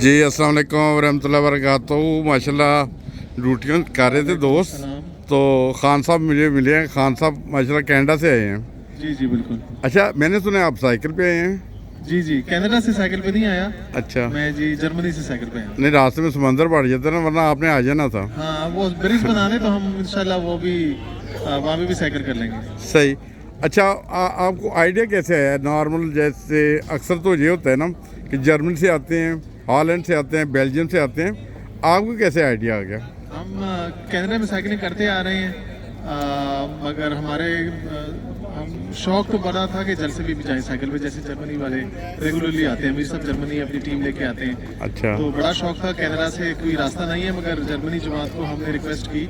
जी अस्सलाम वालेकुम वरहमतुल्लाहि वबरकातुहू। माशाल्लाह ड्यूटियाँ कर रहे थे दोस्त, तो खान साहब मुझे मिले हैं। खान साहब माशाल्लाह कनाडा से आए हैं। जी जी बिल्कुल। अच्छा, मैंने सुना आप साइकिल पे आए हैं। जी जी, कनाडा से साइकिल पे नहीं आया अच्छा, मैं जी, जर्मनी से साइकिल पे आया। नहीं रास्ते में समंदर बढ़ जाता ना, वरना आपने आ जाना था। हाँ, वो ब्रिज बनाने तो हम इंशाल्लाह वो भी वहाँ पे भी साइकिल कर लेंगे। सही। अच्छा, आपको आइडिया कैसे आया? नॉर्मल जैसे अक्सर तो ये होता है ना कि जर्मनी से आते हैं, हॉलैंड से आते हैं, बेल्जियम से आते हैं, आपको कैसे आइडिया आ गया? हम कनाडा में साइकिलिंग करते आ रहे हैं, मगर हमारे शौक तो बड़ा था कि जलसे भी जाए साइकिल पे, जैसे जर्मनी वाले रेगुलरली आते हैं, मेरी सब जर्मनी अपनी टीम लेके आते हैं। अच्छा, तो बड़ा शौक था। कनाडा से कोई रास्ता नहीं है, मगर जर्मनी जमात को हमने रिक्वेस्ट की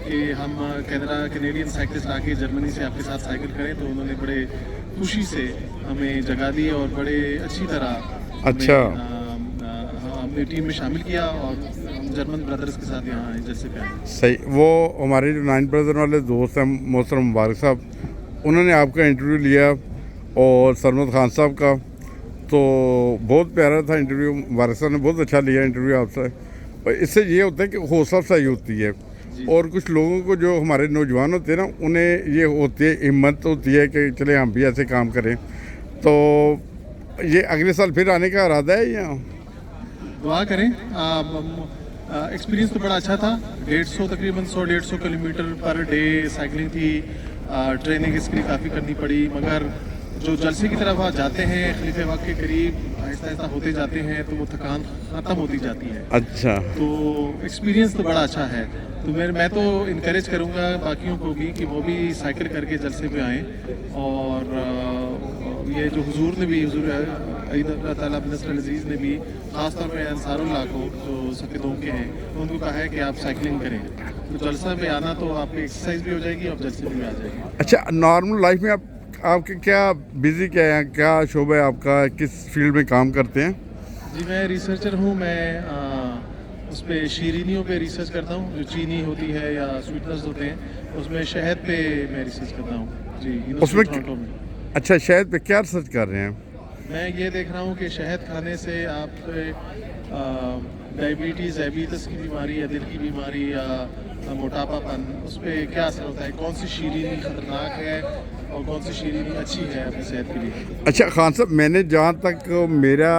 कि हम कैनेडियन साइकिलिस्ट आके जर्मनी से आपके साथ साइकिल करें, तो उन्होंने बड़े खुशी से हमें जगह दी और बड़े अच्छी तरह अच्छा। हमने टीम में शामिल किया और हम जर्मन ब्रदर्स के साथ यहाँ आए जैसे पे आए। सही। वो हमारे जो 9 ब्रदर वाले दोस्त हैं मोहतरम मुबारक साहब, उन्होंने आपका इंटरव्यू लिया और सरमद खान साहब का, तो बहुत प्यारा था इंटरव्यू। मुबारक साहब ने बहुत अच्छा लिया इंटरव्यू आपसे। और इससे ये होता है कि हौसला अफजाई होती है, और कुछ लोगों को जो हमारे नौजवान होते हैं ना, उन्हें ये होती है, हिम्मत होती है कि चले हम भी ऐसे काम करें। तो ये अगले साल फिर आने का इरादा है या? दुआ करें। एक्सपीरियंस तो बड़ा अच्छा था। 150 तकरीबन 100-150 किलोमीटर पर डे साइकिलिंग थी। ट्रेनिंग इसके लिए काफ़ी करनी पड़ी, मगर जो जलसे की तरफ आप जाते हैं खलीफे वक्त के करीब आहिस्ता आहिस्ता होते जाते हैं, तो वो थकान ख़त्म होती जाती है। अच्छा, तो एक्सपीरियंस तो बड़ा अच्छा है। तो मैं तो इनकरेज करूँगा बाकियों को भी कि वो भी साइकिल करके जलसे पे आएँ। और ये जो हुजूर ने भी, हुजूर अल्लाह ताला बिन नस्र अज़ीज़ ने भी ख़ास तौर पे अंसारुल्लाह को, जो सफ़ेदों के हैं, उनको कहा है कि आप साइकिलिंग करें। तो जलसा पे आना तो आपकी एक्सरसाइज भी हो जाएगी और जलसे भी आ जाएगी। अच्छा। नॉर्मल लाइफ में आपके क्या बिजी क्या है, क्या शोबा है आपका, किस फील्ड में काम करते हैं? जी, मैं रिसर्चर हूँ। मैं उस पर शीरीनियों पे रिसर्च करता हूँ, जो चीनी होती है या स्वीटनर्स होते हैं, उसमें शहद पे मैं रिसर्च करता हूँ जी, उसमें टोरंटो में। अच्छा, शहद पे क्या रिसर्च कर रहे हैं? मैं ये देख रहा हूँ कि शहद खाने से आप डायबिटीज़ की बीमारी या दिल की बीमारी या मोटापापन, उस पर क्या असर होता है, कौन सी शीरीनी ख़तरनाक है और कौन सी शीरीनी अच्छी है अपनी सेहत के लिए। अच्छा खान साहब, मैंने जहाँ तक मेरा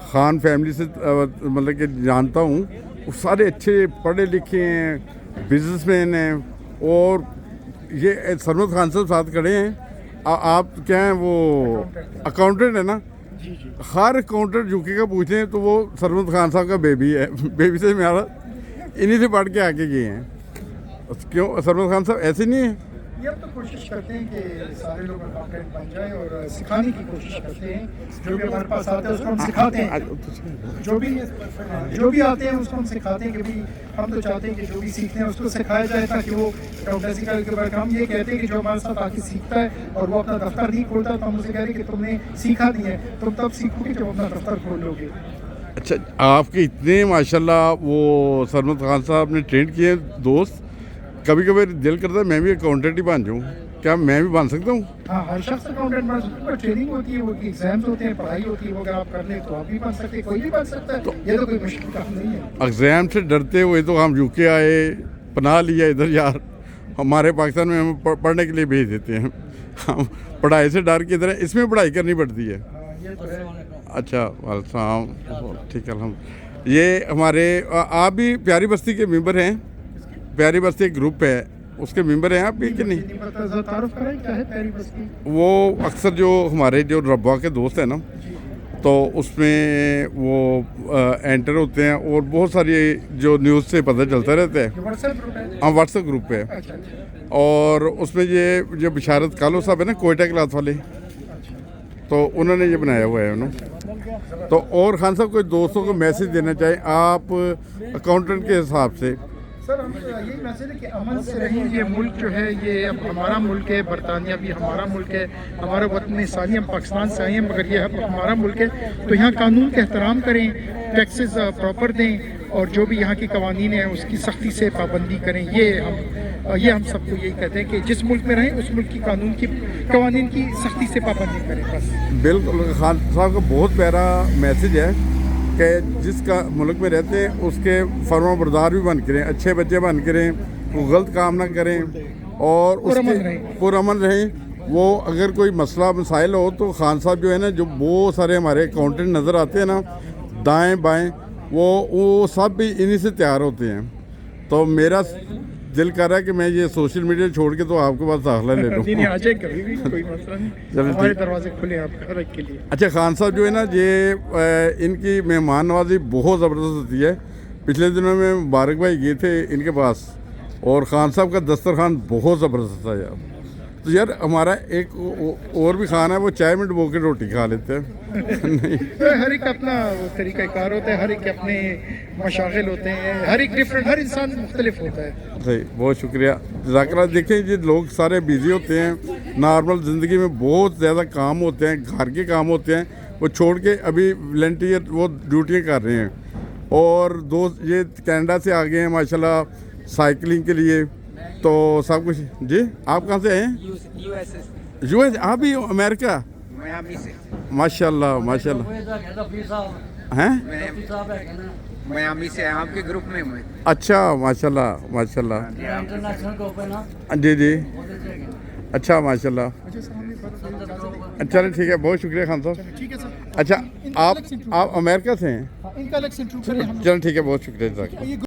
खान फैमिली से मतलब कि जानता हूँ, वो सारे अच्छे पढ़े लिखे हैं, बिजनेसमैन हैं, और ये सरमद खान साहब साथ खड़े हैं। आप क्या हैं, वो अकाउंटेंट है ना? हर अकाउंटेंट यूके का पूछते हैं तो वो सरमद खान साहब का बेबी है। बेबी से मेरा इन्हीं से पढ़ के आके गए हैं। क्यों सरमद खान साहब ऐसे नहीं है? ये हम तो कोशिश करते हैं कि सारे लोग अकाउंटेंट बन जाए और सिखाने की कोशिश करते हैं। जो भी हमारे पास आते हैं उसको हम सिखाते हैं, जो भी आते हैं उसको हम सिखाते हैं कि भाई हम तो चाहते हैं कि जो भी सीखते हैं उसको सिखाया जाए, ताकि वो अकाउंटेंसी के बारे में हम ये कहते हैं कि जो हमारे साथ आके सीखता है और वो अपना दफ्तर नहीं खोलता, तो हम उसे कह रहे हैं कि तुमने सीखा नहीं है, तुम तब सीखोगे जब अपना दफ्तर खोल लोगे। अच्छा, आपके इतने माशाल्लाह वो सरमद खान साहब ने ट्रेन किए दोस्त, कभी कभी दिल करता है मैं भी अकाउंटेंट ही बन जाऊँ। क्या मैं भी बन सकता हूँ? हाँ, हर शख्स अकाउंटेंट बन सकता है। ट्रेनिंग होती है, वो एग्जाम्स होते हैं, पढ़ाई होती है, वो अगर आप कर लें तो आप भी बन सकते हैं, कोई भी बन सकता है। ये तो कोई मुश्किल काम नहीं है। एग्ज़ाम से डरते हुए तो हम यूके आए, पनाह लिया इधर। यार हमारे पाकिस्तान में हम पढ़ने के लिए भेज देते हैं, हम पढ़ाई से डर के इधर, इसमें पढ़ाई करनी पड़ती है। ये तो है। अच्छा वालेकुम, ठीक है अलहम्द। ये हमारे आप भी प्यारी बस्ती के मेंबर हैं? प्यारी बस्ती एक ग्रुप है, उसके मेंबर हैं आप भी कि नहीं? तारुफ करें क्या है प्यारी बस्ती? वो अक्सर जो हमारे जो रब्बा के दोस्त हैं ना, तो उसमें वो एंटर होते हैं और बहुत सारी जो न्यूज़ से पता चलता रहता है। व्हाट्सएप ग्रुप है? हाँ, व्हाट्सएप ग्रुप है। अच्छा। और उसमें ये जो बिशारत कालो साहब है ना, कोयटा क्लास वाले, तो उन्होंने ये बनाया हुआ है उन्होंने। तो और खान साहब कोई दोस्तों को मैसेज देना चाहें आप अकाउंटेंट के हिसाब से? सर, हम यही मैसेज है कि अमन से रहिए। ये मुल्क जो है ये अब हमारा मुल्क है, बरतानिया भी हमारा मुल्क है, हमारा वतन सानी, हम पाकिस्तान से आए हैं, मगर ये हमारा मुल्क है। तो यहाँ कानून का एहतराम करें, टैक्सेस प्रॉपर दें, और जो भी यहाँ की कवानीन है उसकी सख्ती से पाबंदी करें। ये हम सबको यही कहते हैं कि जिस मुल्क में रहें उस मुल्क की कानून की कवानीन की सख्ती से पाबंदी करें बस। बिल्कुल, खान साहब का बहुत प्यारा मैसेज है। کہ جس کا ملک میں رہتے ہیں اس کے فرما بردار بھی بن کے رہیں، اچھے بچے بن کے رہیں، وہ غلط کام نہ کریں اور اس کے پرامن رہیں. وہ اگر کوئی مسئلہ مسائل ہو تو خان صاحب جو ہے نا، جو بہت سارے ہمارے اکاؤنٹنٹ نظر آتے ہیں نا دائیں بائیں، وہ سب بھی انہی سے تیار ہوتے ہیں. تو میرا دل کر رہا ہے کہ میں یہ سوشل میڈیا چھوڑ کے تو آپ کے پاس داخلہ لے لوں. نہیں آ جائے کبھی بھی، کوئی مسئلہ نہیں، ہمارے دروازے کھلے ہیں آپ ہر ایک کے لیے. اچھا خان صاحب جو ہے نا، یہ ان کی مہمان نوازی بہت زبردست ہوتی ہے. پچھلے دنوں میں مبارک بھائی گئے تھے ان کے پاس اور خان صاحب کا دسترخوان بہت زبردست تھا یار. تو یار ہمارا ایک اور بھی خان ہے، وہ چائے میں ڈبو کے روٹی کھا لیتے ہیں. ہر ایک اپنا طریقہ کار ہوتا ہے، ہر ایک کے اپنے مشاغل ہوتے ہیں، ہر ایک ڈفرینٹ، ہر انسان مختلف ہوتا ہے. صحیح، بہت شکریہ جزاک اللہ. دیکھیں یہ لوگ سارے بیزی ہوتے ہیں، نارمل زندگی میں بہت زیادہ کام ہوتے ہیں، گھر کے کام ہوتے ہیں، وہ چھوڑ کے ابھی والنٹیئر وہ ڈیوٹیاں کر رہے ہیں. اور دوست یہ کینیڈا سے آ گئے ہیں ماشاءاللہ سائیکلنگ کے لیے. تو سب کچھ. جی آپ کہاں سے آئے ہیں؟ U S. آپ بھی امریکہ؟ ماشاء اللہ ماشاء اللہ. ہیں میامی سے آپ کے گروپ میں ہوں. اچھا ماشاء اللہ ماشاء اللہ. جی جی اچھا ماشاء اللہ. چلیں ٹھیک ہے، بہت شکریہ خان صاحب. ٹھیک ہے سر. اچھا آپ امریکہ سے ہیں؟ ان کا الگ سے انٹرویو کریں ہم. چلیں ٹھیک ہے، بہت شکریہ جزاک اللہ.